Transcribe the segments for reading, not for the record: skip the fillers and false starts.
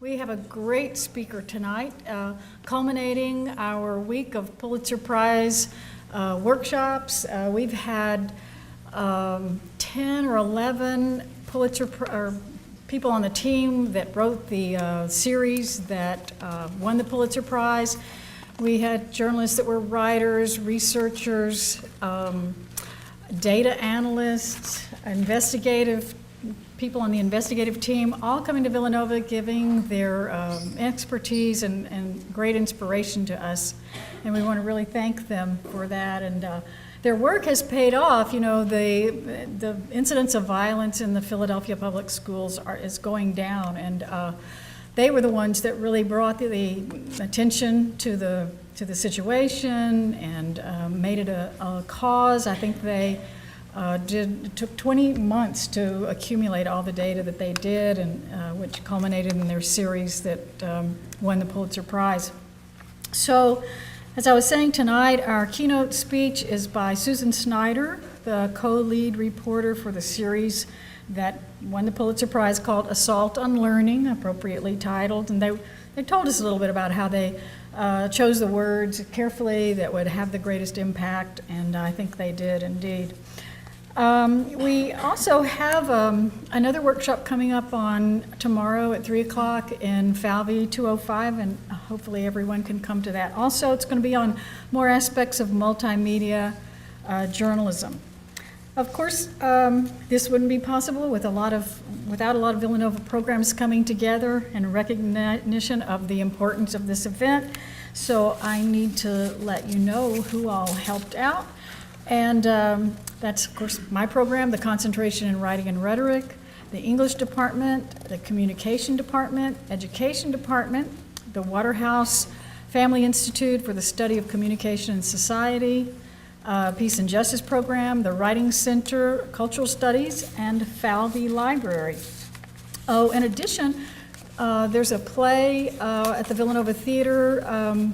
We have a great speaker tonight, culminating our week of Pulitzer Prize workshops. We've had 10 or 11 people on the team that wrote the series that won the Pulitzer Prize. We had journalists that were writers, researchers, data analysts, investigative people on the investigative team, all coming to Villanova, giving their expertise and great inspiration to us. And we want to really thank them for that. And their work has paid off. You know, the incidence of violence in the Philadelphia public schools is going down. And they were the ones that really brought the attention to the situation and made it a cause. I think they it took 20 months to accumulate all the data that they did, and which culminated in their series that won the Pulitzer Prize. So, as I was saying tonight, our keynote speech is by Susan Schneider, the co-lead reporter for the series that won the Pulitzer Prize called Assault on Learning, appropriately titled. And they told us a little bit about how they chose the words carefully that would have the greatest impact, and I think they did indeed. We also have another workshop coming up on tomorrow at 3 o'clock in Falvey 205, and hopefully everyone can come to that. Also, it's going to be on more aspects of multimedia journalism. Of course, this wouldn't be possible without a lot of Villanova programs coming together in recognition of the importance of this event. So I need to let you know who all helped out. And that's, of course, my program, the Concentration in Writing and Rhetoric, the English Department, the Communication Department, Education Department, the Waterhouse Family Institute for the Study of Communication and Society, Peace and Justice Program, the Writing Center, Cultural Studies, and Falvey Library. Oh, in addition, there's a play at the Villanova Theater,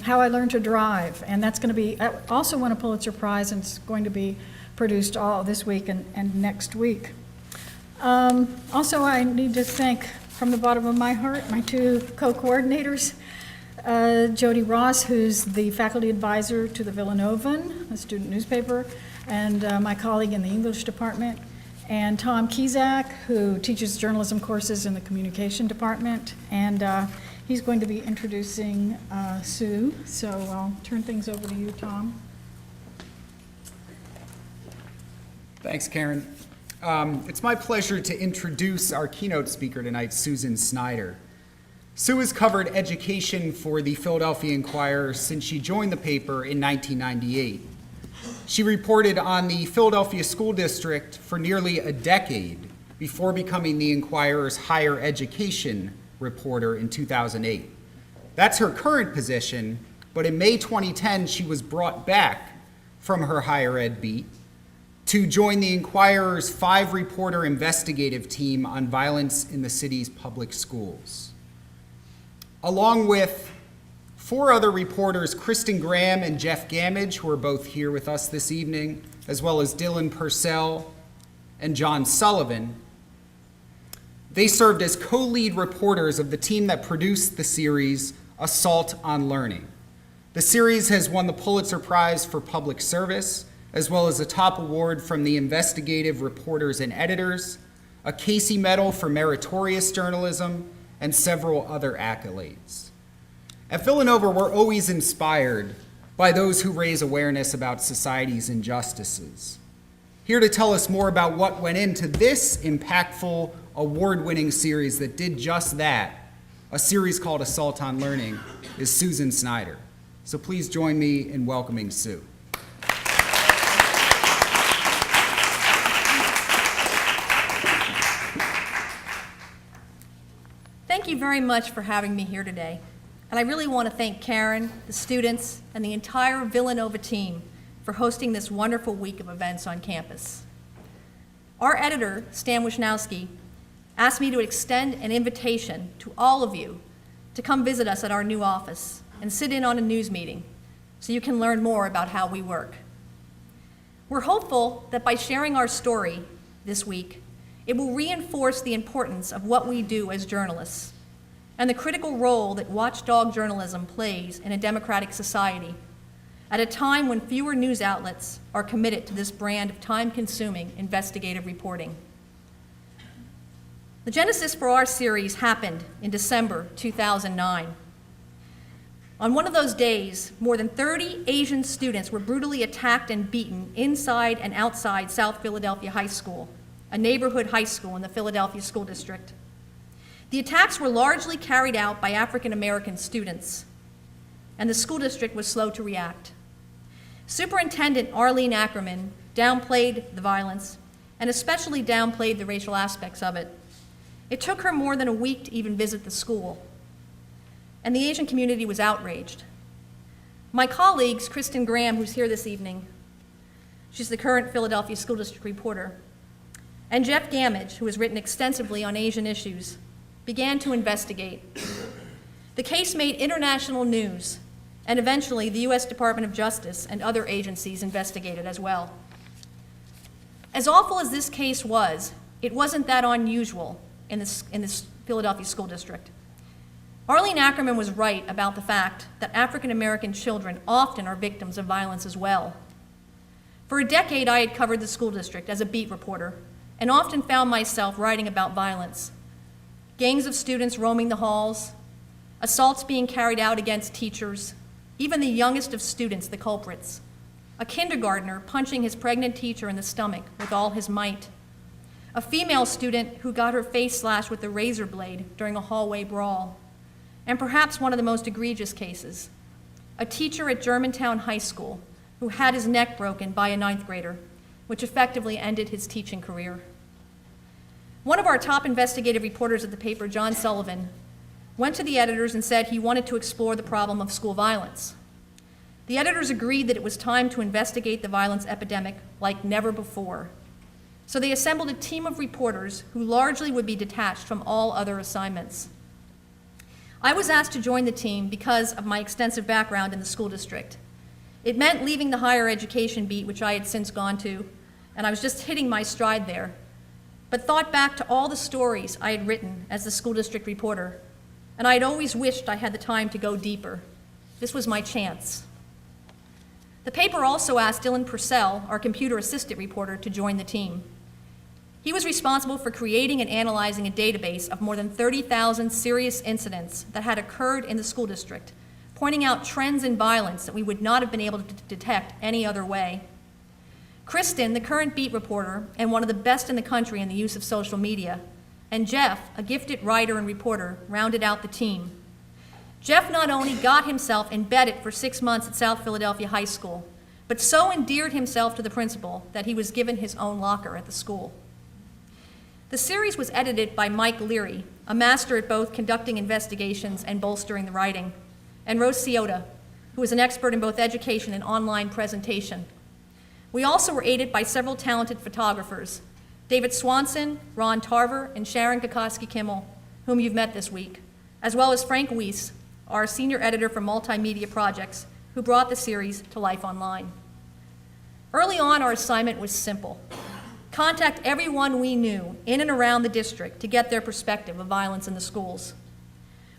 How I Learned to Drive, and that's going to be also won a Pulitzer Prize, and it's going to be produced all this week and next week. Also, I need to thank from the bottom of my heart my two co-coordinators, Jody Ross, who's the faculty advisor to the Villanovan, a student newspaper, and my colleague in the English department, and Tom Kizak, who teaches journalism courses in the communication department, and he's going to be introducing Sue, so I'll turn things over to you, Tom. Thanks, Karen. It's my pleasure to introduce our keynote speaker tonight, Susan Snyder. Sue has covered education for the Philadelphia Inquirer since she joined the paper in 1998. She reported on the Philadelphia School District for nearly a decade before becoming the Inquirer's higher education reporter in 2008. That's her current position, but in May 2010, she was brought back from her higher ed beat to join the Inquirer's 5-reporter investigative team on violence in the city's public schools. Along with 4 other reporters, Kristen Graham and Jeff Gamage, who are both here with us this evening, as well as Dylan Purcell and John Sullivan, they served as co-lead reporters of the team that produced the series Assault on Learning. The series has won the Pulitzer Prize for Public Service, as well as a top award from the Investigative Reporters and Editors, a Casey Medal for Meritorious Journalism, and several other accolades. At Villanova, we're always inspired by those who raise awareness about society's injustices. Here to tell us more about what went into this impactful, award-winning series that did just that, a series called Assault on Learning, is Susan Snyder. So please join me in welcoming Sue. Thank you very much for having me here today. And I really want to thank Karen, the students, and the entire Villanova team for hosting this wonderful week of events on campus. Our editor, Stan Wisnowski, asked me to extend an invitation to all of you to come visit us at our new office and sit in on a news meeting so you can learn more about how we work. We're hopeful that by sharing our story this week, it will reinforce the importance of what we do as journalists and the critical role that watchdog journalism plays in a democratic society at a time when fewer news outlets are committed to this brand of time-consuming investigative reporting. The genesis for our series happened in December 2009. On one of those days, more than 30 Asian students were brutally attacked and beaten inside and outside South Philadelphia High School, a neighborhood high school in the Philadelphia School District. The attacks were largely carried out by African American students, and the school district was slow to react. Superintendent Arlene Ackerman downplayed the violence and especially downplayed the racial aspects of it. It took her more than a week to even visit the school, and the Asian community was outraged. My colleagues, Kristen Graham, who's here this evening, she's the current Philadelphia School District reporter, and Jeff Gamage, who has written extensively on Asian issues, began to investigate. The case made international news, and eventually the U.S. Department of Justice and other agencies investigated as well. As awful as this case was, it wasn't that unusual in this Philadelphia School District. Arlene Ackerman was right about the fact that African American children often are victims of violence as well. For a decade, I had covered the school district as a beat reporter and often found myself writing about violence. Gangs of students roaming the halls, assaults being carried out against teachers, even the youngest of students the culprits. A kindergartner punching his pregnant teacher in the stomach with all his might. A female student who got her face slashed with a razor blade during a hallway brawl. And perhaps one of the most egregious cases, a teacher at Germantown High School who had his neck broken by a 9th grader, which effectively ended his teaching career. One of our top investigative reporters at the paper, John Sullivan, went to the editors and said he wanted to explore the problem of school violence. The editors agreed that it was time to investigate the violence epidemic like never before. So they assembled a team of reporters who largely would be detached from all other assignments. I was asked to join the team because of my extensive background in the school district. It meant leaving the higher education beat, which I had since gone to, and I was just hitting my stride there, but thought back to all the stories I had written as the school district reporter, and I had always wished I had the time to go deeper. This was my chance. The paper also asked Dylan Purcell, our computer assistant reporter, to join the team. He was responsible for creating and analyzing a database of more than 30,000 serious incidents that had occurred in the school district, pointing out trends in violence that we would not have been able to detect any other way. Kristen, the current beat reporter and one of the best in the country in the use of social media, and Jeff, a gifted writer and reporter, rounded out the team. Jeff not only got himself embedded for 6 months at South Philadelphia High School, but so endeared himself to the principal that he was given his own locker at the school. The series was edited by Mike Leary, a master at both conducting investigations and bolstering the writing, and Rose Ciota, who is an expert in both education and online presentation. We also were aided by several talented photographers, David Swanson, Ron Tarver, and Sharon Kokoski-Kimmel, whom you've met this week, as well as Frank Weiss, our senior editor for multimedia projects, who brought the series to life online. Early on, our assignment was simple. Contact everyone we knew in and around the district to get their perspective of violence in the schools.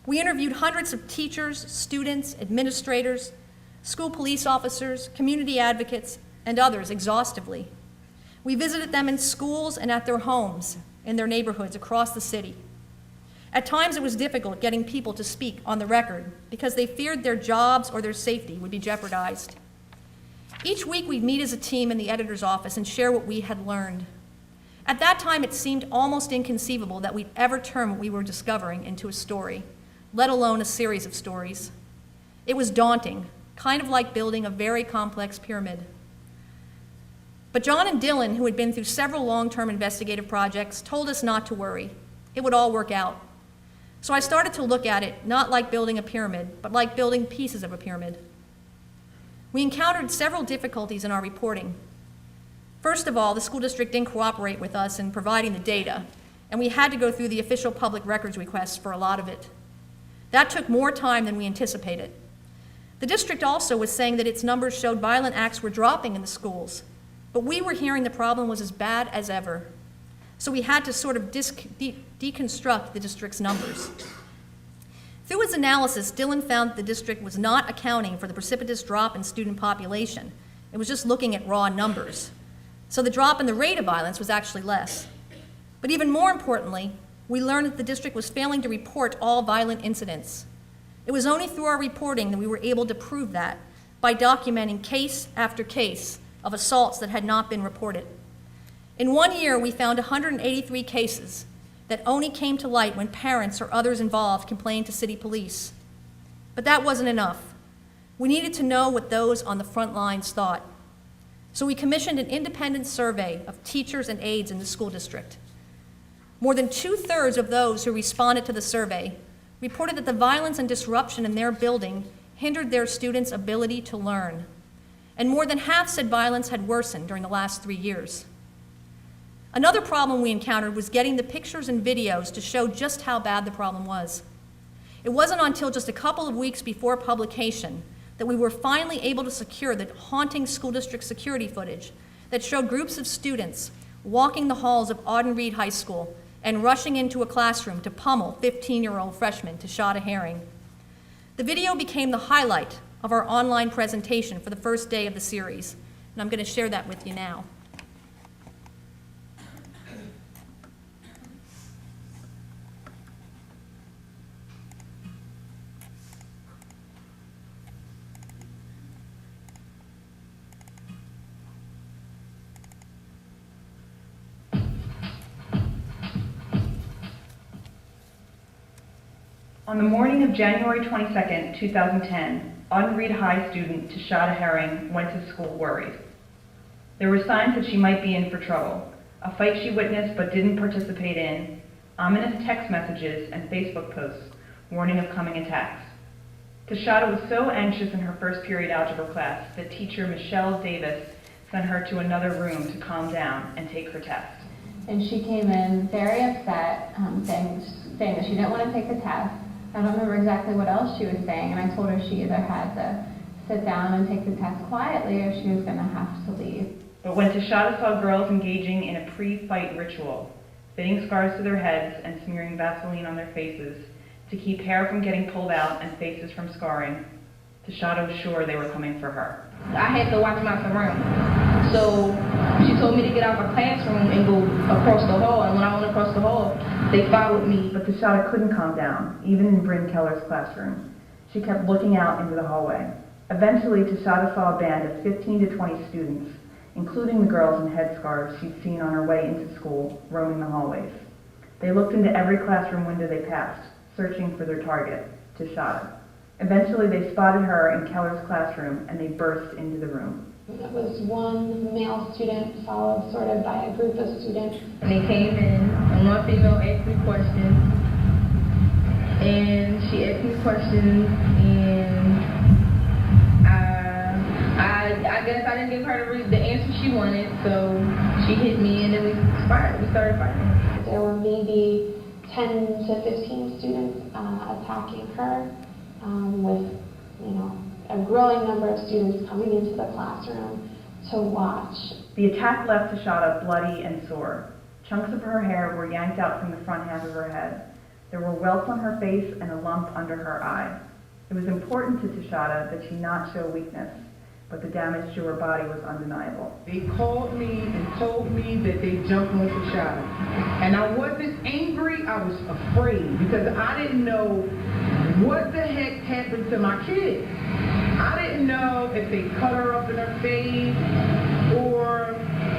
We interviewed hundreds of teachers, students, administrators, school police officers, community advocates, and others exhaustively. We visited them in schools and at their homes, in their neighborhoods across the city. At times it was difficult getting people to speak on the record because they feared their jobs or their safety would be jeopardized. Each week we'd meet as a team in the editor's office and share what we had learned. At that time it seemed almost inconceivable that we'd ever turn what we were discovering into a story, let alone a series of stories. It was daunting, kind of like building a very complex pyramid. But John and Dylan, who had been through several long-term investigative projects, told us not to worry. It would all work out. So I started to look at it not like building a pyramid, but like building pieces of a pyramid. We encountered several difficulties in our reporting. First of all, the school district didn't cooperate with us in providing the data, and we had to go through the official public records requests for a lot of it. That took more time than we anticipated. The district also was saying that its numbers showed violent acts were dropping in the schools, but we were hearing the problem was as bad as ever. So we had to sort of deconstruct the district's numbers. Through his analysis, Dillon found that the district was not accounting for the precipitous drop in student population. It was just looking at raw numbers. So the drop in the rate of violence was actually less. But even more importantly, we learned that the district was failing to report all violent incidents. It was only through our reporting that we were able to prove that by documenting case after case of assaults that had not been reported. In 1 year, we found 183 cases that only came to light when parents or others involved complained to city police. But that wasn't enough. We needed to know what those on the front lines thought. So we commissioned an independent survey of teachers and aides in the school district. More than 2/3 of those who responded to the survey reported that the violence and disruption in their building hindered their students' ability to learn. And more than half said violence had worsened during the last 3 years. Another problem we encountered was getting the pictures and videos to show just how bad the problem was. It wasn't until just a couple of weeks before publication that we were finally able to secure the haunting school district security footage that showed groups of students walking the halls of Auden Reed High School and rushing into a classroom to pummel 15-year-old freshmen to shot a herring. The video became the highlight of our online presentation for the first day of the series, and I'm going to share that with you now. On the morning of January 22nd, 2010, Auden Reed High student Tashada Herring went to school worried. There were signs that she might be in for trouble, a fight she witnessed but didn't participate in, ominous text messages and Facebook posts warning of coming attacks. Tashada was so anxious in her first period algebra class that teacher Michelle Davis sent her to another room to calm down and take her test. And she came in very upset, saying that she didn't want to take the test. I don't remember exactly what else she was saying, and I told her she either had to sit down and take the test quietly or she was going to have to leave. But when Tashada saw girls engaging in a pre-fight ritual, fitting scarves to their heads and smearing Vaseline on their faces to keep hair from getting pulled out and faces from scarring, Tashada was sure they were coming for her. I had to watch my surroundings. So she told me to get out of the classroom and go across the hall, and when I went across the hall, they followed me. But Tashada couldn't calm down, even in Bryn Keller's classroom. She kept looking out into the hallway. Eventually, Tashada saw a band of 15 to 20 students, including the girls in headscarves she'd seen on her way into school, roaming the hallways. They looked into every classroom window they passed, searching for their target, Tashada. Eventually, they spotted her in Keller's classroom, and they burst into the room. It was one male student followed sort of by a group of students. And they came in, and one female asked me questions, and she asked me questions, and I guess I didn't give her the answer she wanted, so she hit me, and then we started fighting. There were maybe 10 to 15 students attacking her, with, a growing number of students coming into the classroom to watch. The attack left Tashada bloody and sore. Chunks of her hair were yanked out from the front half of her head. There were welts on her face and a lump under her eye. It was important to Tashada that she not show weakness, but the damage to her body was undeniable. They called me and told me that they jumped on Tashada. And I wasn't angry, I was afraid because I didn't know what the heck happened to my kid. I didn't know if they cut her up in her face or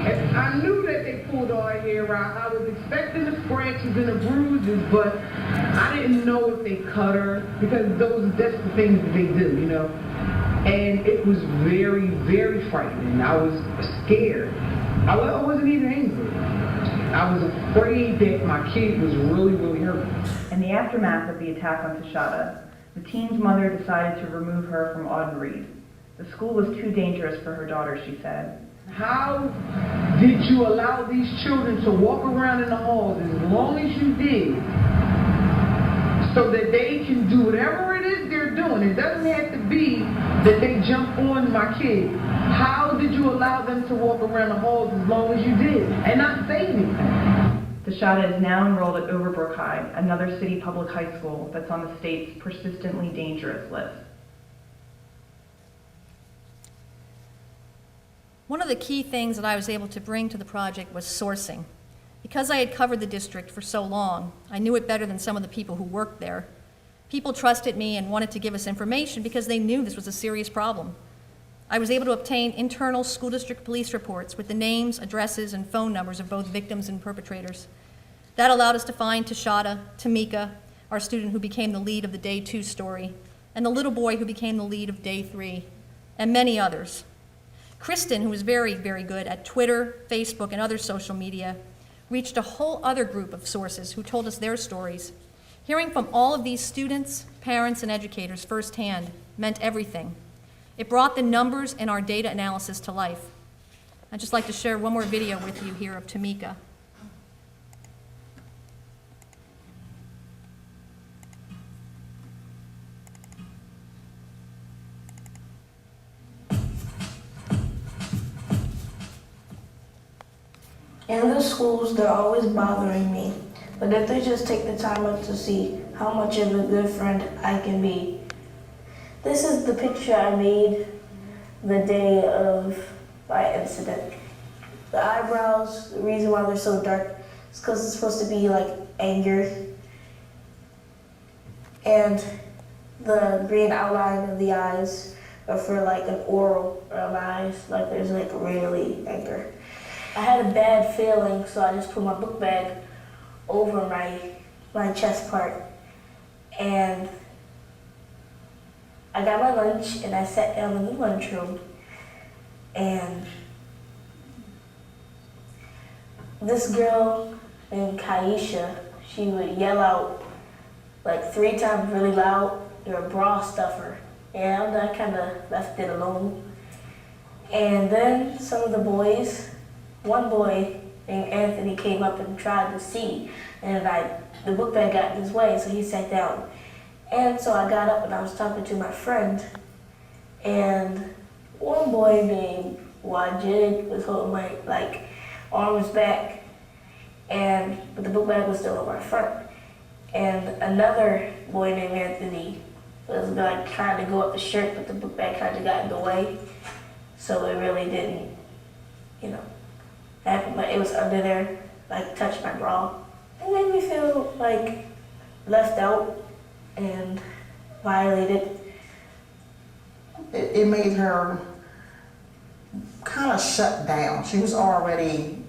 if I knew that they pulled all her hair out. I was expecting the scratches and the bruises, but I didn't know if they cut her because that's the things that they do, And it was very, very frightening. I was scared. I wasn't even angry. I was afraid that my kid was really, really hurt. In the aftermath of the attack on Tashada, the teen's mother decided to remove her from Auden Reed. The school was too dangerous for her daughter, she said. How did you allow these children to walk around in the halls as long as you did so that they can do whatever it is they're doing? It doesn't have to be that they jump on my kid. How did you allow them to walk around the halls as long as you did and not say anything? Tashada is now enrolled at Overbrook High, another city public high school that's on the state's persistently dangerous list. One of the key things that I was able to bring to the project was sourcing. Because I had covered the district for so long, I knew it better than some of the people who worked there. People trusted me and wanted to give us information because they knew this was a serious problem. I was able to obtain internal school district police reports with the names, addresses, and phone numbers of both victims and perpetrators. That allowed us to find Tashada, Tamika, our student who became the lead of the Day 2 story, and the little boy who became the lead of Day 3, and many others. Kristen, who was very, very good at Twitter, Facebook, and other social media, reached a whole other group of sources who told us their stories. Hearing from all of these students, parents, and educators firsthand meant everything. It brought the numbers in our data analysis to life. I'd just like to share one more video with you here of Tamika. In the schools, they're always bothering me, but if they just take the time out to see how much of a good friend I can be. This is the picture I made the day of my incident. The eyebrows, the reason why they're so dark is because it's supposed to be like anger. And the green outline of the eyes are for like an oral of eyes, like there's like really anger. I had a bad feeling, so I just put my book bag over my chest part. And I got my lunch and I sat down in the lunchroom. And this girl named Kaisha, she would yell out like 3 times really loud, "You're a bra stuffer." And I kind of left it alone. And then some of the boys, one boy named Anthony came up and tried to see, and the book bag got in his way, so he sat down. And so I got up and I was talking to my friend, and one boy named Wajid was holding my arms back, but the book bag was still on my front. And another boy named Anthony was trying to go up the shirt, but the book bag kind of got in the way, so it really didn't, happen. But it was under there, touched my bra. It made me feel left out and violated. It made her kind of shut down. She was already,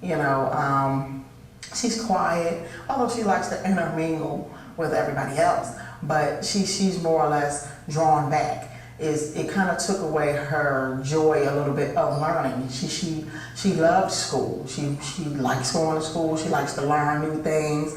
she's quiet, although she likes to intermingle with everybody else, but she's more or less drawn back. It kind of took away her joy a little bit of learning. She loved school. She likes going to school. She likes to learn new things.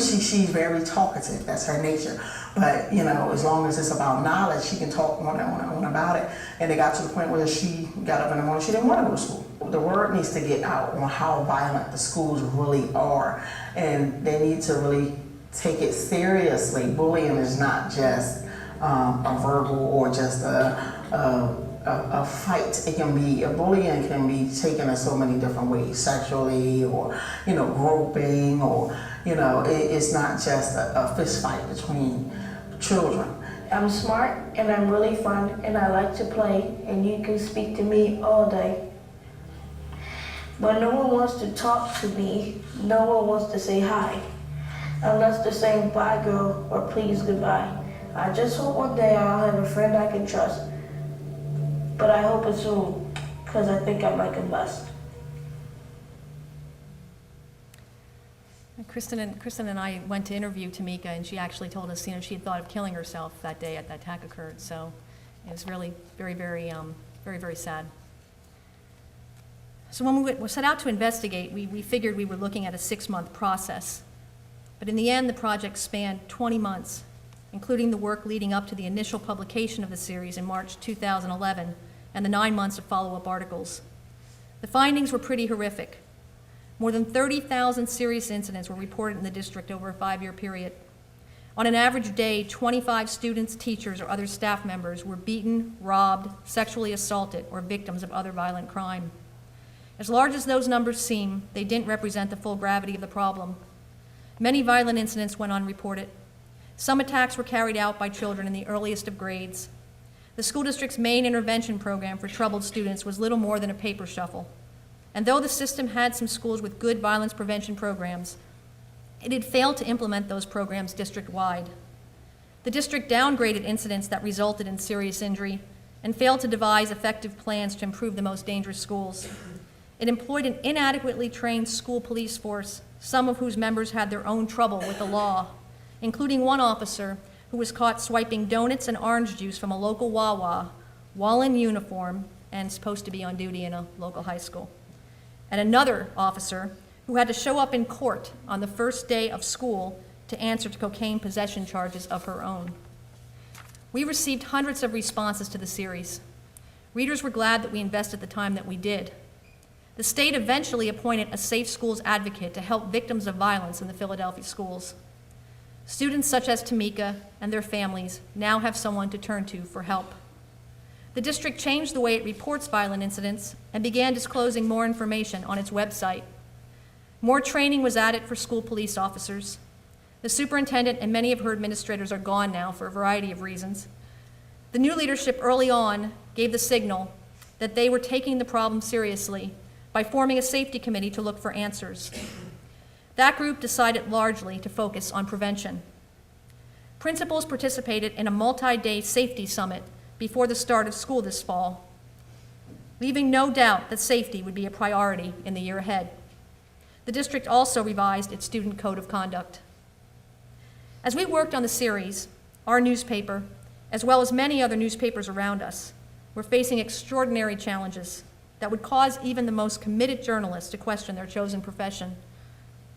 She's very talkative. That's her nature. But as long as it's about knowledge, she can talk on and on and on about it. And it got to the point where she got up in the morning. She didn't want to go to school. The word needs to get out on how violent the schools really are, and they need to really take it seriously. Bullying is not just a verbal or just a fight. It can be, bullying can be taken in so many different ways, sexually or, groping or, it's not just a fist fight between children. I'm smart and I'm really fun and I like to play and you can speak to me all day. But no one wants to talk to me, no one wants to say hi, unless they're saying bye girl or please goodbye. I just hope one day I'll have a friend I can trust. But I hope it's soon, because I think I might combust. Kristen and I went to interview Tamika, and she actually told us, she had thought of killing herself that day that attack occurred. So it was really very, very, very, very sad. So when we set out to investigate, we figured we were looking at a 6-month process. But in the end, the project spanned 20 months. Including the work leading up to the initial publication of the series in March 2011 and the 9 months of follow-up articles. The findings were pretty horrific. More than 30,000 serious incidents were reported in the district over a 5-year period. On an average day, 25 students, teachers, or other staff members were beaten, robbed, sexually assaulted, or victims of other violent crime. As large as those numbers seem, they didn't represent the full gravity of the problem. Many violent incidents went unreported. Some attacks were carried out by children in the earliest of grades. The school district's main intervention program for troubled students was little more than a paper shuffle. And though the system had some schools with good violence prevention programs, it had failed to implement those programs district-wide. The district downgraded incidents that resulted in serious injury and failed to devise effective plans to improve the most dangerous schools. It employed an inadequately trained school police force, some of whose members had their own trouble with the law, including one officer who was caught swiping donuts and orange juice from a local Wawa while in uniform and supposed to be on duty in a local high school. And another officer who had to show up in court on the first day of school to answer to cocaine possession charges of her own. We received hundreds of responses to the series. Readers were glad that we invested the time that we did. The state eventually appointed a safe schools advocate to help victims of violence in the Philadelphia schools. Students such as Tamika and their families now have someone to turn to for help. The district changed the way it reports violent incidents and began disclosing more information on its website. More training was added for school police officers. The superintendent and many of her administrators are gone now for a variety of reasons. The new leadership early on gave the signal that they were taking the problem seriously by forming a safety committee to look for answers. That group decided largely to focus on prevention. Principals participated in a multi-day safety summit before the start of school this fall, leaving no doubt that safety would be a priority in the year ahead. The district also revised its student code of conduct. As we worked on the series, our newspaper, as well as many other newspapers around us, were facing extraordinary challenges that would cause even the most committed journalists to question their chosen profession.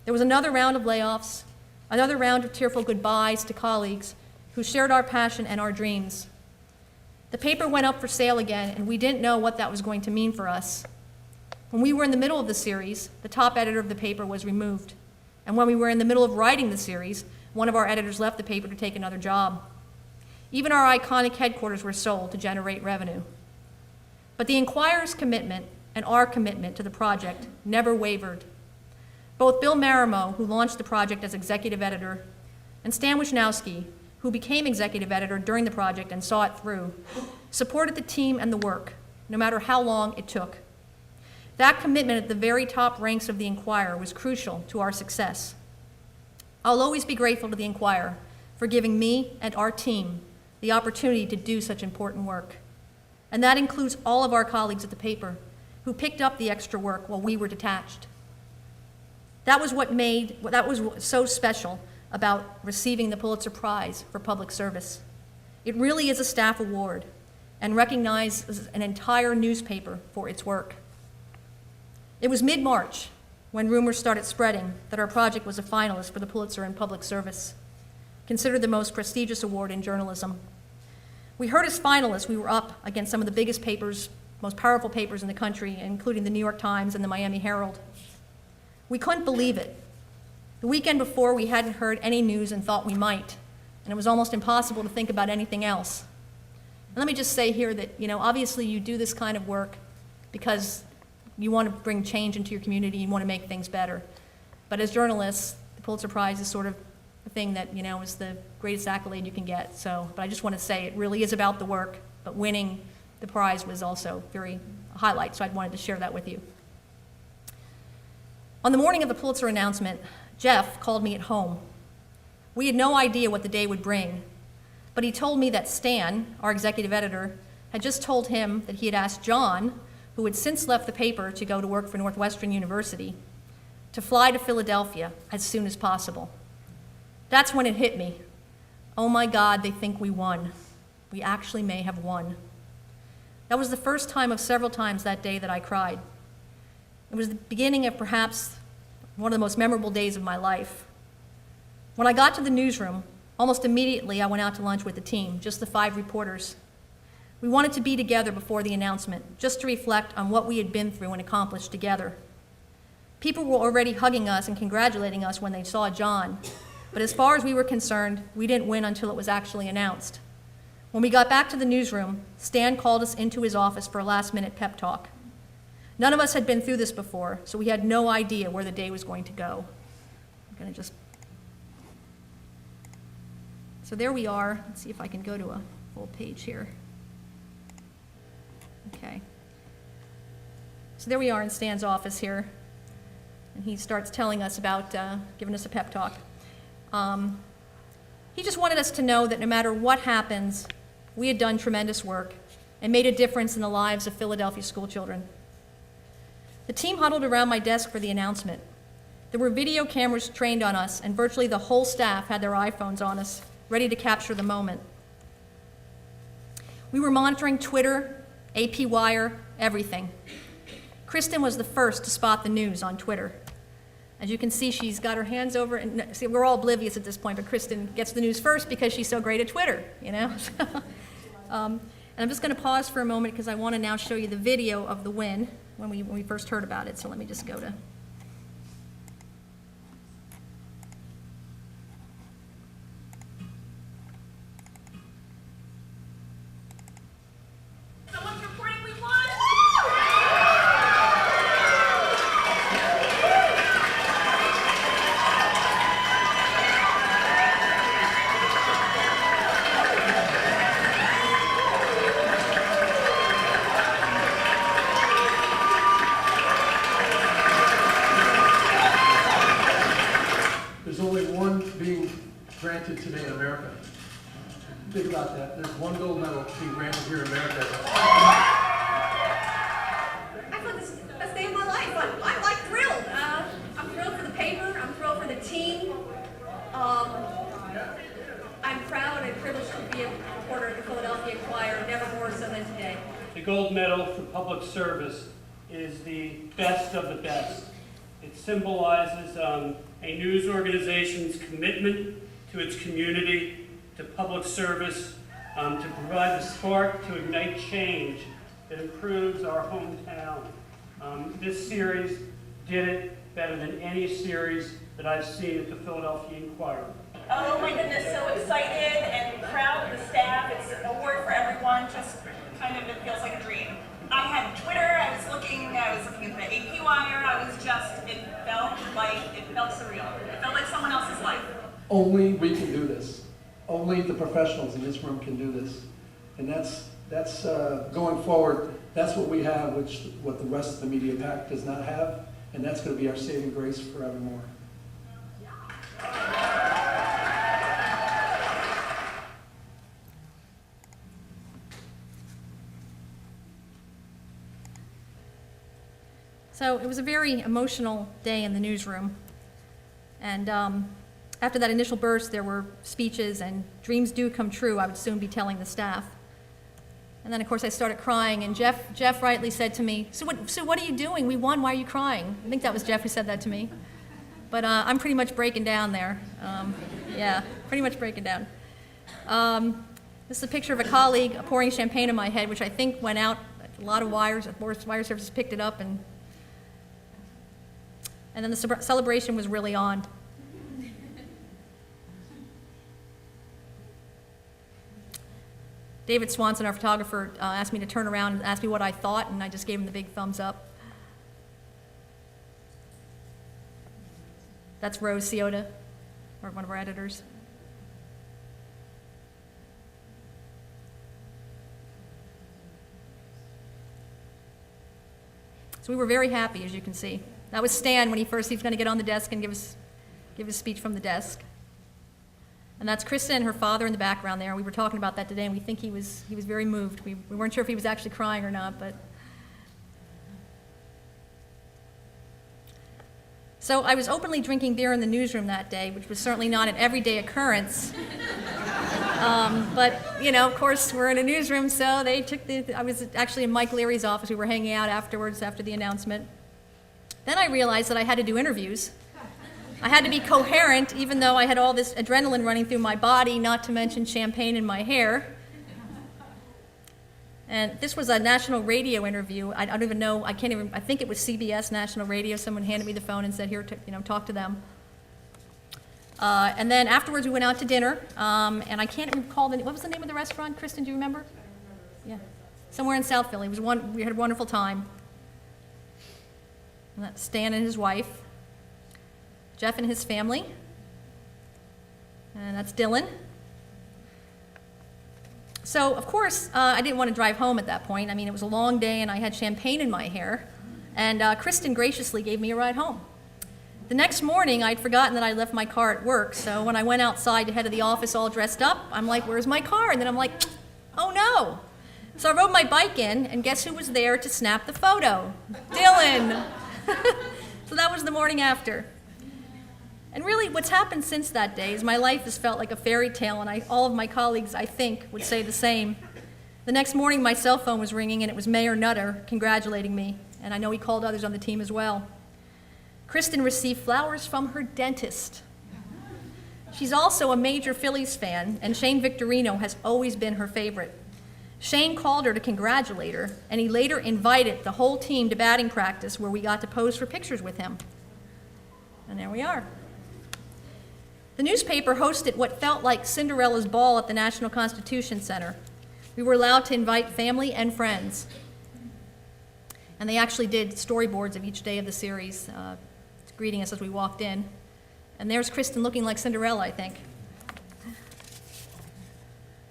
There was another round of layoffs, another round of tearful goodbyes to colleagues who shared our passion and our dreams. The paper went up for sale again, and we didn't know what that was going to mean for us. When we were in the middle of the series, the top editor of the paper was removed. And when we were in the middle of writing the series, one of our editors left the paper to take another job. Even our iconic headquarters were sold to generate revenue. But the Inquirer's commitment and our commitment to the project never wavered. Both Bill Marimo, who launched the project as executive editor, and Stan Wisnowski, who became executive editor during the project and saw it through, supported the team and the work, no matter how long it took. That commitment at the very top ranks of the Inquirer was crucial to our success. I'll always be grateful to the Inquirer for giving me and our team the opportunity to do such important work. And that includes all of our colleagues at the paper who picked up the extra work while we were detached. That was so special about receiving the Pulitzer Prize for public service. It really is a staff award and recognizes an entire newspaper for its work. It was mid-March when rumors started spreading that our project was a finalist for the Pulitzer in Public Service, considered the most prestigious award in journalism. We heard as finalists we were up against some of the biggest papers, most powerful papers in the country, including the New York Times and the Miami Herald. We couldn't believe it. The weekend before, we hadn't heard any news and thought we might, and it was almost impossible to think about anything else. And let me just say here that, obviously you do this kind of work because you want to bring change into your community, you want to make things better. But as journalists, the Pulitzer Prize is sort of a thing that, is the greatest accolade you can get. But I just want to say it really is about the work, but winning the prize was also a highlight, so I wanted to share that with you. On the morning of the Pulitzer announcement, Jeff called me at home. We had no idea what the day would bring, but he told me that Stan, our executive editor, had just told him that he had asked John, who had since left the paper to go to work for Northwestern University, to fly to Philadelphia as soon as possible. That's when it hit me. Oh my God, they think we won. We actually may have won. That was the first time of several times that day that I cried. It was the beginning of perhaps one of the most memorable days of my life. When I got to the newsroom, almost immediately I went out to lunch with the team, just the 5 reporters. We wanted to be together before the announcement, just to reflect on what we had been through and accomplished together. People were already hugging us and congratulating us when they saw John, but as far as we were concerned, we didn't win until it was actually announced. When we got back to the newsroom, Stan called us into his office for a last-minute pep talk. None of us had been through this before, so we had no idea where the day was going to go. I'm going to just... So there we are. Let's see if I can go to a full page here. Okay. So there we are in Stan's office here, and he starts telling us about, giving us a pep talk. He just wanted us to know that no matter what happens, we had done tremendous work and made a difference in the lives of Philadelphia school children. The team huddled around my desk for the announcement. There were video cameras trained on us, and virtually the whole staff had their iPhones on us, ready to capture the moment. We were monitoring Twitter, AP Wire, everything. Kristen was the first to spot the news on Twitter. As you can see, she's got her hands over, and see, we're all oblivious at this point, but Kristen gets the news first because she's so great at Twitter, you know? And I'm just going to pause for a moment because I want to now show you the video of the win when we first heard about it. So let me just go to... Someone's reporting we won! There's only one being granted today in America. Think about that. There's one gold medal being granted here in America. I thought this was the best day of my life. I'm like thrilled. I'm thrilled for the paper. I'm thrilled for the team. I'm proud and privileged to be a reporter at the Philadelphia Inquirer, never more so than today. The gold medal for public service is the best of the best. It symbolizes a news organization's commitment to its community, to public service, to provide the spark to ignite change that improves our hometown. This series did it better than any series that I've seen at the Philadelphia Inquirer. Oh my goodness, so excited and proud of the staff. It's an award for everyone. Just kind of, it feels like a dream. I had Twitter, I was looking at the AP Wire, it felt surreal. It felt like someone else's life. Only we can do this. Only the professionals in this room can do this. And that's going forward, that's what we have, what the rest of the media pack does not have, and that's going to be our saving grace forevermore. So it was a very emotional day in the newsroom. And after that initial burst, there were speeches and dreams do come true, I would soon be telling the staff. And then, of course, I started crying, and Jeff rightly said to me, Sue, what are you doing? We won, why are you crying? I think that was Jeff who said that to me. But I'm pretty much breaking down there. Yeah, pretty much breaking down. This is a picture of a colleague pouring champagne in my head, which I think went out, a lot of wire services picked it up, and then the celebration was really on. David Swanson, our photographer, asked me to turn around and ask me what I thought, and I just gave him the big thumbs up. That's Rose Ciota, one of our editors. So we were very happy, as you can see. That was Stan when he was going to get on the desk and give his speech from the desk. And that's Kristen and her father in the background there. We were talking about that today, and we think he was very moved. We weren't sure if he was actually crying or not, but. So I was openly drinking beer in the newsroom that day, which was certainly not an everyday occurrence. But, you know, of course, we're in a newsroom, so I was actually in Mike Leary's office. We were hanging out afterwards after the announcement. Then I realized that I had to do interviews. I had to be coherent, even though I had all this adrenaline running through my body, not to mention champagne in my hair. And this was a national radio interview. I don't even know, I think it was CBS National Radio. Someone handed me the phone and said, here, talk to them. And then afterwards we went out to dinner, and I can't recall, what was the name of the restaurant, Kristen, do you remember? Yeah, somewhere in South Philly. We had a wonderful time. And that's Stan and his wife, Jeff and his family, and that's Dylan. So, of course, I didn't want to drive home at that point. I mean, it was a long day and I had champagne in my hair, and Kristen graciously gave me a ride home. The next morning, I'd forgotten that I left my car at work, so when I went outside to head to the office all dressed up, I'm like, where's my car? And then I'm like, oh no. So I rode my bike in, and guess who was there to snap the photo? Dylan. So that was the morning after. And really, what's happened since that day is my life has felt like a fairy tale, and all of my colleagues, I think, would say the same. The next morning, my cell phone was ringing, and it was Mayor Nutter congratulating me, and I know he called others on the team as well. Kristen received flowers from her dentist. She's also a major Phillies fan, and Shane Victorino has always been her favorite. Shane called her to congratulate her, and he later invited the whole team to batting practice where we got to pose for pictures with him. And there we are. The newspaper hosted what felt like Cinderella's ball at the National Constitution Center. We were allowed to invite family and friends. And they actually did storyboards of each day of the series, greeting us as we walked in. And there's Kristen looking like Cinderella, I think.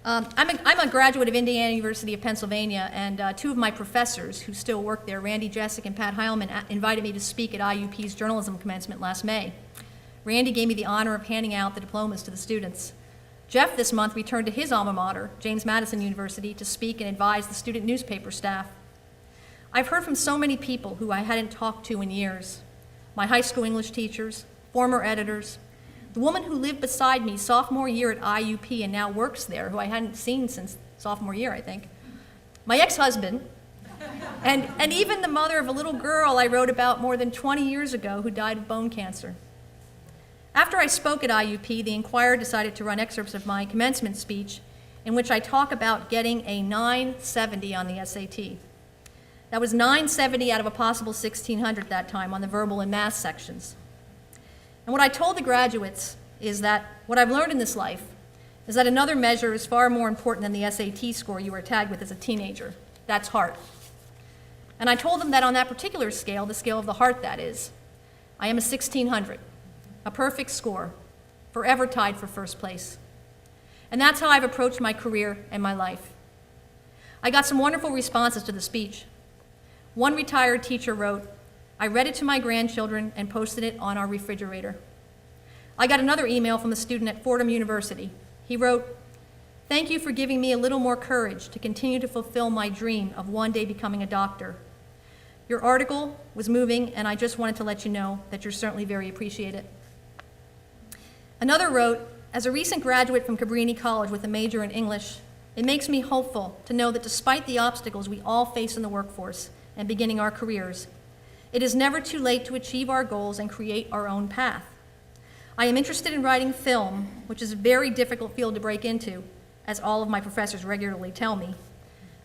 I'm a graduate of Indiana University of Pennsylvania, and two of my professors who still work there, Randy Jessic and Pat Heilman, invited me to speak at IUP's journalism commencement last May. Randy gave me the honor of handing out the diplomas to the students. Jeff this month returned to his alma mater, James Madison University, to speak and advise the student newspaper staff. I've heard from so many people who I hadn't talked to in years. My high school English teachers, former editors, the woman who lived beside me sophomore year at IUP and now works there, who I hadn't seen since sophomore year, I think. My ex-husband, and even the mother of a little girl I wrote about more than 20 years ago who died of bone cancer. After I spoke at IUP, the Inquirer decided to run excerpts of my commencement speech in which I talk about getting a 970 on the SAT. That was 970 out of a possible 1,600 that time on the verbal and math sections. And what I told the graduates is that what I've learned in this life is that another measure is far more important than the SAT score you were tagged with as a teenager. That's heart. And I told them that on that particular scale, the scale of the heart that is, I am a 1,600. A perfect score, forever tied for first place. And that's how I've approached my career and my life. I got some wonderful responses to the speech. One retired teacher wrote, I read it to my grandchildren and posted it on our refrigerator. I got another email from a student at Fordham University. He wrote, thank you for giving me a little more courage to continue to fulfill my dream of one day becoming a doctor. Your article was moving, and I just wanted to let you know that you're certainly very appreciated. Another wrote, as a recent graduate from Cabrini College with a major in English, it makes me hopeful to know that despite the obstacles we all face in the workforce and beginning our careers, it is never too late to achieve our goals and create our own path. I am interested in writing film, which is a very difficult field to break into, as all of my professors regularly tell me.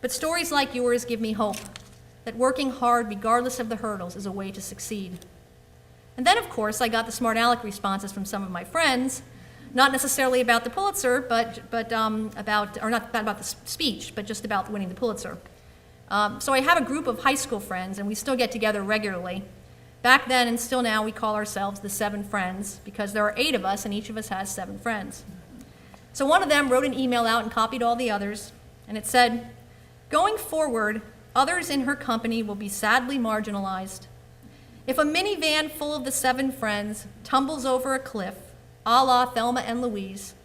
But stories like yours give me hope that working hard regardless of the hurdles is a way to succeed. And then, of course, I got the smart aleck responses from some of my friends, not necessarily about the Pulitzer, but not about the speech, but just about winning the Pulitzer. So I have a group of high school friends, and we still get together regularly. Back then and still now, we call ourselves the 7 Friends, because there are 8 of us, and each of us has 7 friends. So one of them wrote an email out and copied all the others, and it said, going forward, others in her company will be sadly marginalized. If a minivan full of the 7 friends tumbles over a cliff, a la Thelma and Louise,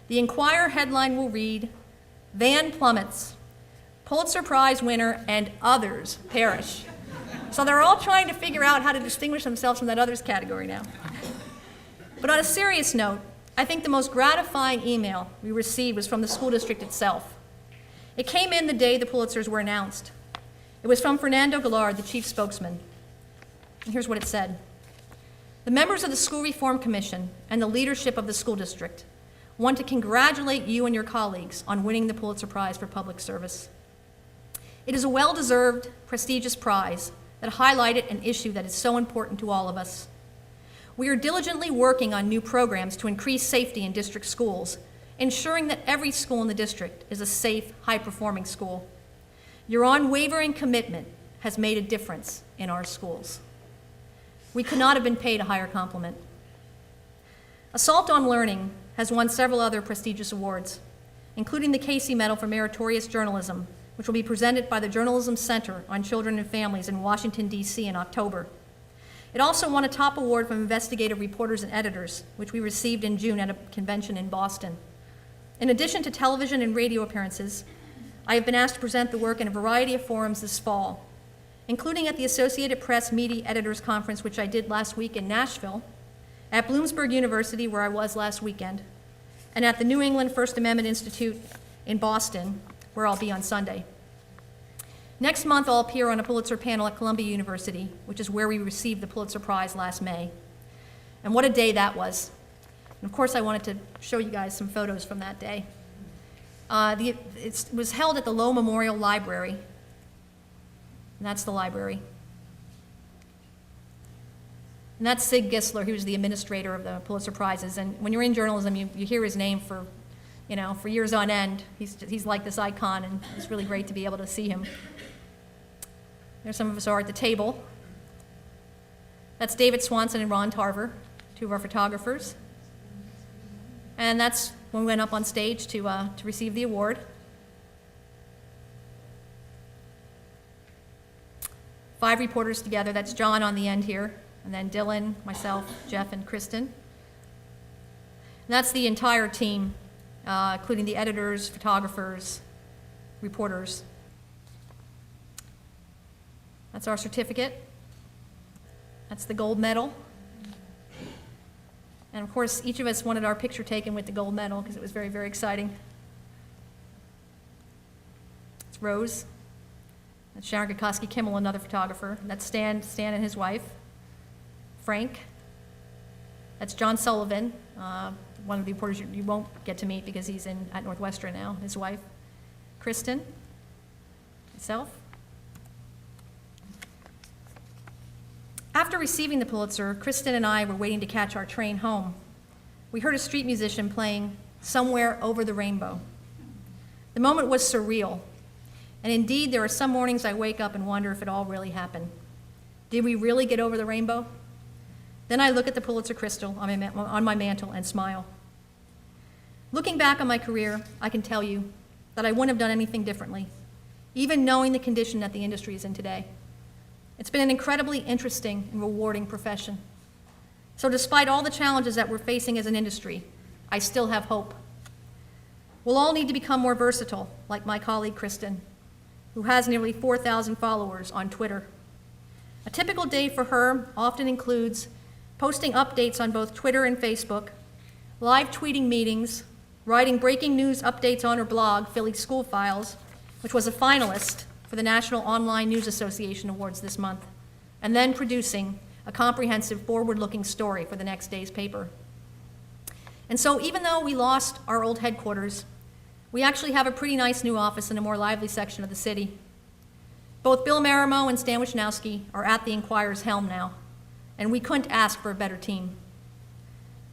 the Inquirer headline will read, van plummets, Pulitzer Prize winner and others perish. So they're all trying to figure out how to distinguish themselves from that others category now. But on a serious note, I think the most gratifying email we received was from the school district itself. It came in the day the Pulitzers were announced. It was from Fernando Gallard, the chief spokesman. And here's what it said. The members of the School Reform Commission and the leadership of the school district want to congratulate you and your colleagues on winning the Pulitzer Prize for public service. It is a well-deserved, prestigious prize that highlighted an issue that is so important to all of us. We are diligently working on new programs to increase safety in district schools, ensuring that every school in the district is a safe, high-performing school. Your unwavering commitment has made a difference in our schools. We could not have been paid a higher compliment. Assault on Learning has won several other prestigious awards, including the Casey Medal for Meritorious Journalism, which will be presented by the Journalism Center on Children and Families in Washington, D.C. in October. It also won a top award from investigative reporters and editors, which we received in June at a convention in Boston. In addition to television and radio appearances, I have been asked to present the work in a variety of forums this fall, including at the Associated Press Media Editors Conference, which I did last week in Nashville, at Bloomsburg University, where I was last weekend, and at the New England First Amendment Institute in Boston, where I'll be on Sunday. Next month, I'll appear on a Pulitzer panel at Columbia University, which is where we received the Pulitzer Prize last May. And what a day that was. And of course, I wanted to show you guys some photos from that day. It was held at the Lowe Memorial Library, and that's the library. And that's Sig Gisler, he was the administrator of the Pulitzer Prizes. And when you're in journalism, you hear his name for years on end. He's like this icon, and it's really great to be able to see him. There some of us are at the table. That's David Swanson and Ron Tarver, two of our photographers. And that's when we went up on stage to receive the award. 5 reporters together. That's John on the end here, and then Dylan, myself, Jeff, and Kristen. And that's the entire team, including the editors, photographers, reporters. That's our certificate. That's the gold medal. And of course, each of us wanted our picture taken with the gold medal because it was very, very exciting. It's Rose. That's Sharon Kokoski-Kimmel, another photographer. That's Stan and his wife. Frank. That's John Sullivan, one of the reporters you won't get to meet because he's at Northwestern now, his wife. Kristen. Myself. After receiving the Pulitzer, Kristen and I were waiting to catch our train home. We heard a street musician playing Somewhere Over the Rainbow. The moment was surreal. And indeed, there are some mornings I wake up and wonder if it all really happened. Did we really get over the rainbow? Then I look at the Pulitzer crystal on my mantle and smile. Looking back on my career, I can tell you that I wouldn't have done anything differently, even knowing the condition that the industry is in today. It's been an incredibly interesting and rewarding profession. So despite all the challenges that we're facing as an industry, I still have hope. We'll all need to become more versatile, like my colleague Kristen, who has nearly 4,000 followers on Twitter. A typical day for her often includes posting updates on both Twitter and Facebook, live tweeting meetings, writing breaking news updates on her blog, Philly School Files, which was a finalist for the National Online News Association Awards this month, and then producing a comprehensive forward-looking story for the next day's paper. And so even though we lost our old headquarters, we actually have a pretty nice new office in a more lively section of the city. Both Bill Marimo and Stan Wisnowski are at the Inquirer's helm now, and we couldn't ask for a better team.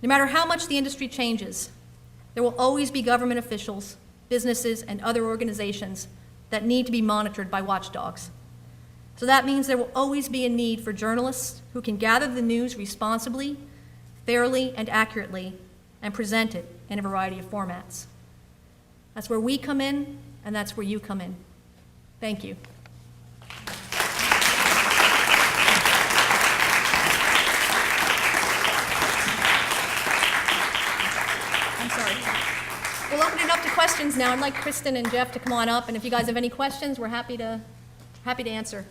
No matter how much the industry changes, there will always be government officials, businesses, and other organizations that need to be monitored by watchdogs. So that means there will always be a need for journalists who can gather the news responsibly, fairly, and accurately, and present it in a variety of formats. That's where we come in, and that's where you come in. Thank you. I'm sorry. We'll open it up to questions now. I'd like Kristen and Jeff to come on up, and if you guys have any questions, we're happy to answer.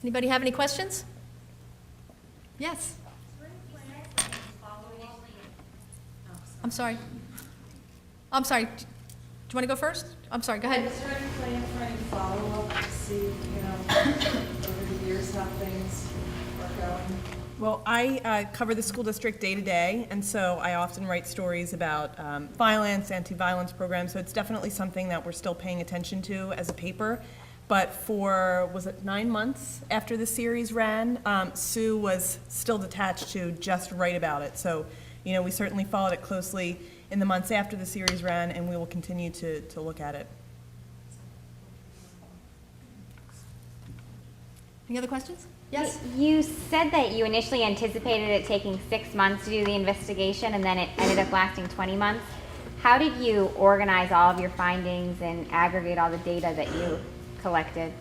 Anybody have any questions? Yes. I'm sorry. I'm sorry. Do you want to go first? I'm sorry, go ahead. Is there any plan for any follow-up to see, over the years how things are going? Well, I cover the school district day to day, and so I often write stories about violence, anti-violence programs, so it's definitely something that we're still paying attention to as a paper. But for, was it 9 months after the series ran, Sue was still detached to just write about it. So we certainly followed it closely in the months after the series ran, and we will continue to look at it. Any other questions? Yes? You said that you initially anticipated it taking 6 months to do the investigation, and then it ended up lasting 20 months. How did you organize all of your findings and aggregate all the data that you collected?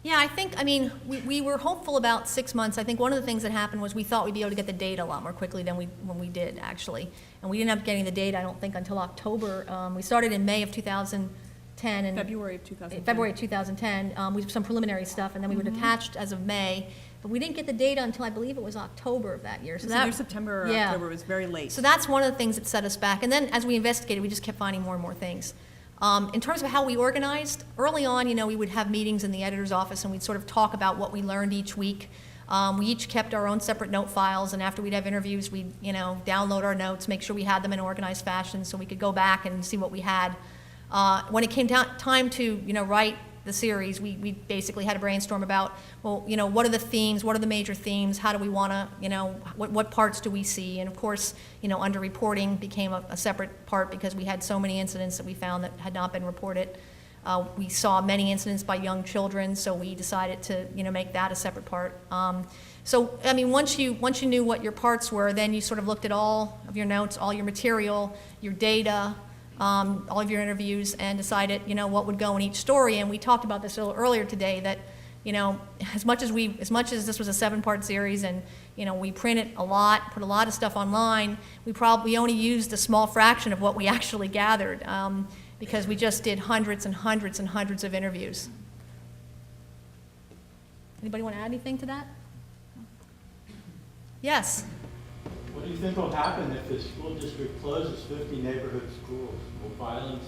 Yeah, I mean, we were hopeful about 6 months. I think one of the things that happened was we thought we'd be able to get the data a lot more quickly than when we did, actually. And we didn't end up getting the data, I don't think, until October. We started in May of 2010. And February of 2010. February of 2010. We did some preliminary stuff, and then we were attached as of May. But we didn't get the data until I believe it was October of that year. So either September or October. It was very late. So that's one of the things that set us back. And then as we investigated, we just kept finding more and more things. In terms of how we organized, early on, we would have meetings in the editor's office and we'd sort of talk about what we learned each week. We each kept our own separate note files, and after we'd have interviews, we'd, download our notes, make sure we had them in organized fashion so we could go back and see what we had. When it came time to, write the series, we basically had a brainstorm about, well, what are the themes, what are the major themes, how do we want to, what parts do we see? And of course, underreporting became a separate part because we had so many incidents that we found that had not been reported. We saw many incidents by young children, so we decided to, make that a separate part. So, I mean, once you knew what your parts were, then you sort of looked at all of your notes, all your material, your data, all of your interviews, and decided, what would go in each story. And we talked about this a little earlier today that, as much as this was a 7-part series and, we printed a lot, put a lot of stuff online, we only used a small fraction of what we actually gathered, because we just did hundreds and hundreds and hundreds of interviews. Anybody want to add anything to that? Yes? What do you think will happen if the school district closes 50 neighborhood schools? Will violence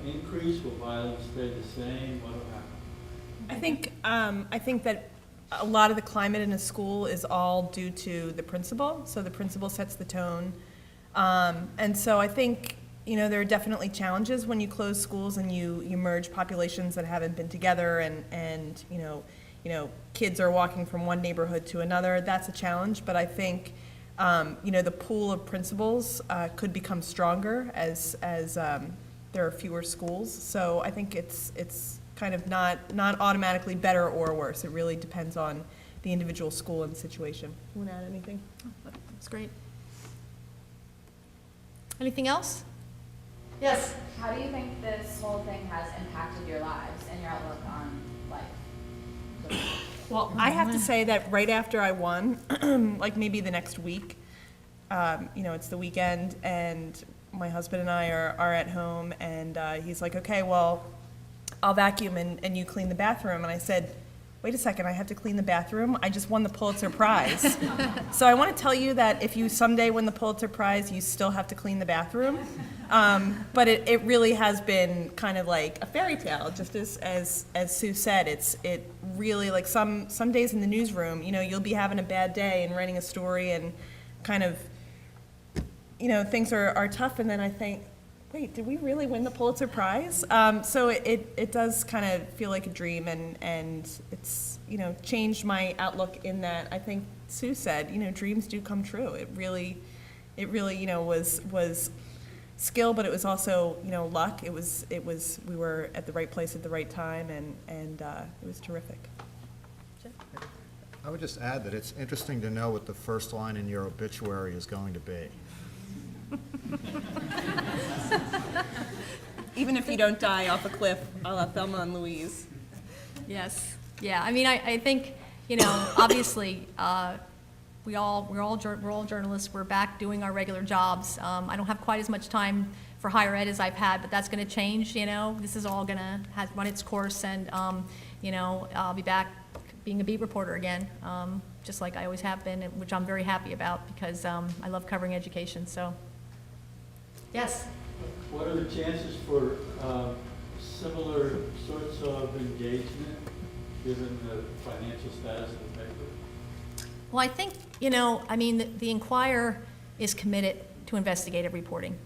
increase? Will violence stay the same? What will happen? I think that a lot of the climate in a school is all due to the principal. So the principal sets the tone. And so I think, there are definitely challenges when you close schools and you merge populations that haven't been together and kids are walking from one neighborhood to another. That's a challenge, but I think the pool of principals could become stronger as there are fewer schools. So I think it's kind of not automatically better or worse. It really depends on the individual school and the situation. You want to add anything? That's great. Anything else? Yes. How do you think this whole thing has impacted your lives and your outlook on life? Well, I have to say that right after I won, like maybe the next week, it's the weekend, and my husband and I are at home, and he's like, okay, well, I'll vacuum and you clean the bathroom. And I said, wait a second, I have to clean the bathroom? I just won the Pulitzer Prize. So I want to tell you that if you someday win the Pulitzer Prize, you still have to clean the bathroom. But it really has been kind of like a fairy tale, just as Sue said. It really, like some days in the newsroom, you'll be having a bad day and writing a story and kind of, things are tough, and then I think, wait, did we really win the Pulitzer Prize? So it does kind of feel like a dream, and it's, changed my outlook in that I think Sue said, dreams do come true. It really, was skill, but it was also, luck. It was, we were at the right place at the right time, and it was terrific. I would just add that it's interesting to know what the first line in your obituary is going to be. Even if you don't die off a cliff, a la Thelma and Louise. Yes. Yeah. I mean, I think, obviously, we're all journalists. We're back doing our regular jobs. I don't have quite as much time for higher ed as I've had, but that's going to change. This is all going to run its course, and I'll be back being a beat reporter again, just like I always have been, which I'm very happy about because I love covering education. So, yes. What are the chances for similar sorts of engagement given the financial status of the paper? Well, I think, the Inquirer is committed to investigative reporting.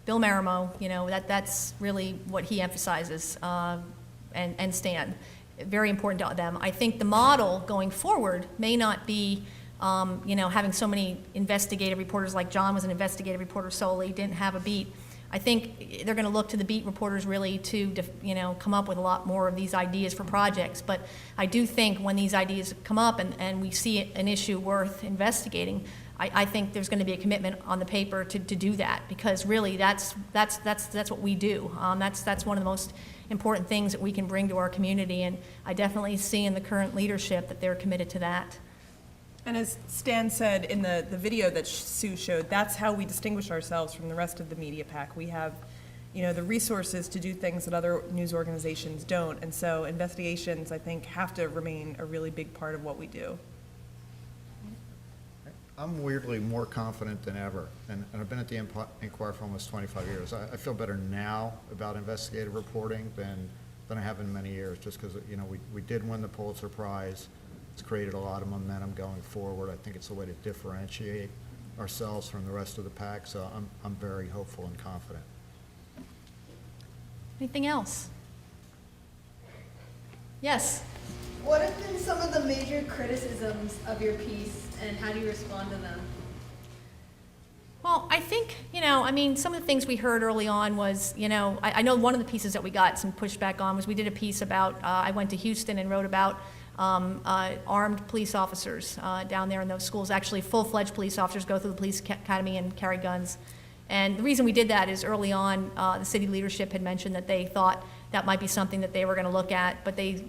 Bill Marimo, that's really what he emphasizes, and Stan. Very important to them. I think the model going forward may not be having so many investigative reporters, like John was an investigative reporter solely, didn't have a beat. I think they're going to look to the beat reporters really to, come up with a lot more of these ideas for projects. But I do think when these ideas come up and we see an issue worth investigating, I think there's going to be a commitment on the paper to do that, because really that's what we do. That's one of the most important things that we can bring to our community, and I definitely see in the current leadership that they're committed to that. And as Stan said in the video that Sue showed, that's how we distinguish ourselves from the rest of the media pack. We have, the resources to do things that other news organizations don't, and so investigations, I think, have to remain a really big part of what we do. I'm weirdly more confident than ever, and I've been at the Inquirer for almost 25 years. I feel better now about investigative reporting than I have in many years, just because, we did win the Pulitzer Prize. It's created a lot of momentum going forward. I think it's a way to differentiate ourselves from the rest of the pack, so I'm very hopeful and confident. Anything else? Yes? What have been some of the major criticisms of your piece, and how do you respond to them? Well, I think, some of the things we heard early on was, I know one of the pieces that we got some pushback on was we did a piece about, I went to Houston and wrote about armed police officers down there in those schools. Actually, full-fledged police officers go through the police academy and carry guns. And the reason we did that is early on, the city leadership had mentioned that they thought that might be something that they were going to look at, but they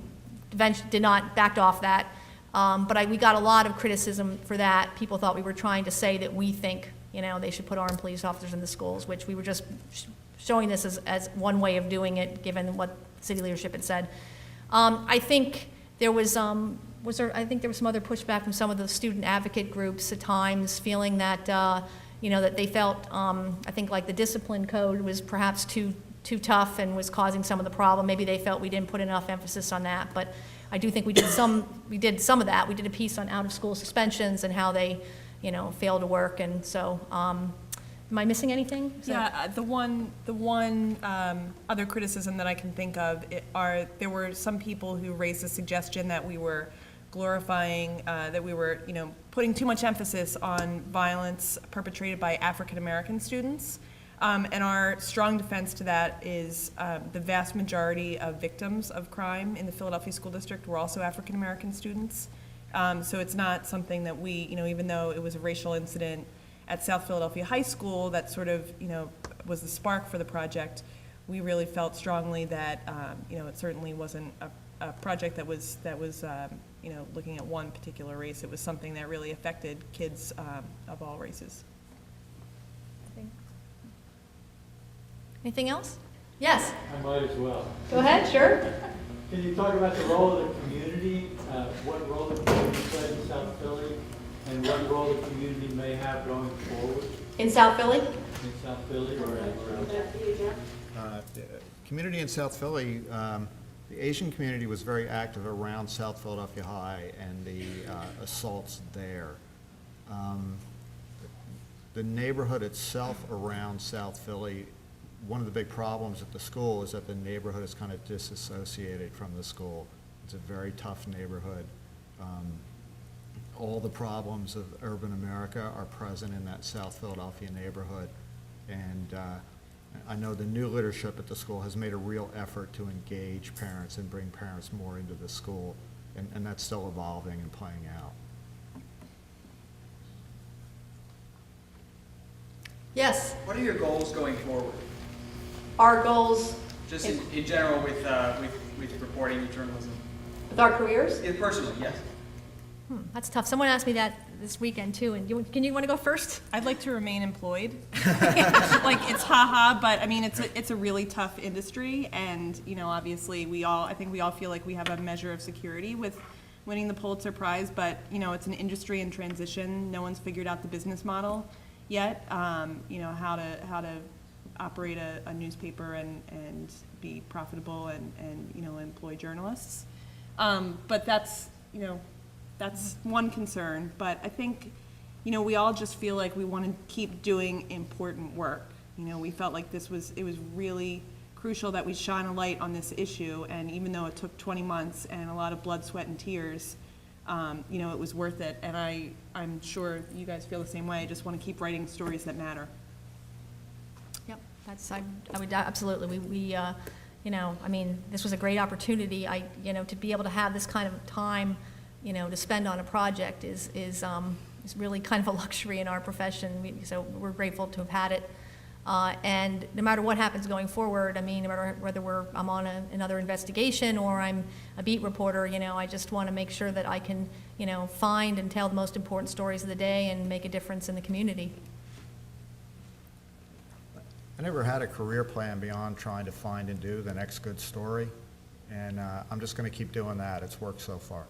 eventually did not, backed off that. But we got a lot of criticism for that. People thought we were trying to say that we think, they should put armed police officers in the schools, which we were just showing this as one way of doing it, given what city leadership had said. I think there was some other pushback from some of the student advocate groups at times, feeling that, that they felt, I think like the discipline code was perhaps too tough and was causing some of the problem. Maybe they felt we didn't put enough emphasis on that, but I do think we did some of that. We did a piece on out-of-school suspensions and how they, fail to work, and so, am I missing anything? The one other criticism that I can think of there were some people who raised the suggestion that we were glorifying, that we were, putting too much emphasis on violence perpetrated by African American students. And our strong defense to that is the vast majority of victims of crime in the Philadelphia School District were also African American students. So it's not something that we, even though it was a racial incident at South Philadelphia High School that sort of, was the spark for the project, we really felt strongly that, it certainly wasn't a project that was looking at one particular race. It was something that really affected kids of all races. Anything else? Yes? I might as well. Go ahead, sure. Can you talk about the role of the community, what role the community played in South Philly, and what role the community may have going forward? In South Philly? In South Philly or anywhere else? Community in South Philly, the Asian community was very active around South Philadelphia High and the assaults there. The neighborhood itself around South Philly, one of the big problems at the school is that the neighborhood is kind of disassociated from the school. It's a very tough neighborhood. All the problems of urban America are present in that South Philadelphia neighborhood. And I know the new leadership at the school has made a real effort to engage parents and bring parents more into the school. And that's still evolving and playing out. Yes? What are your goals going forward? Our goals? Just in general with reporting and journalism. With our careers? Yeah, personally, yes. That's tough. Someone asked me that this weekend too, and can you want to go first? I'd like to remain employed. Like, it's haha, but I mean, it's a really tough industry, and obviously I think we all feel like we have a measure of security with winning the Pulitzer Prize, but it's an industry in transition. No one's figured out the business model yet. How to operate a newspaper and be profitable and employ journalists. But that's one concern. But I think we all just feel like we want to keep doing important work. We felt like it was really crucial that we shine a light on this issue, and even though it took 20 months and a lot of blood, sweat, and tears, you know, it was worth it. And I'm sure you guys feel the same way. I just want to keep writing stories that matter. Yep, I would absolutely, you know, I mean, this was a great opportunity. You know, to be able to have this kind of time, you know, to spend on a project is really kind of a luxury in our profession. So we're grateful to have had it. And no matter what happens going forward, I mean, no matter whether I'm on another investigation or I'm a beat reporter, you know, I just want to make sure that I can, you know, find and tell the most important stories of the day and make a difference in the community. I never had a career plan beyond trying to find and do the next good story, and I'm just going to keep doing that. It's worked so far.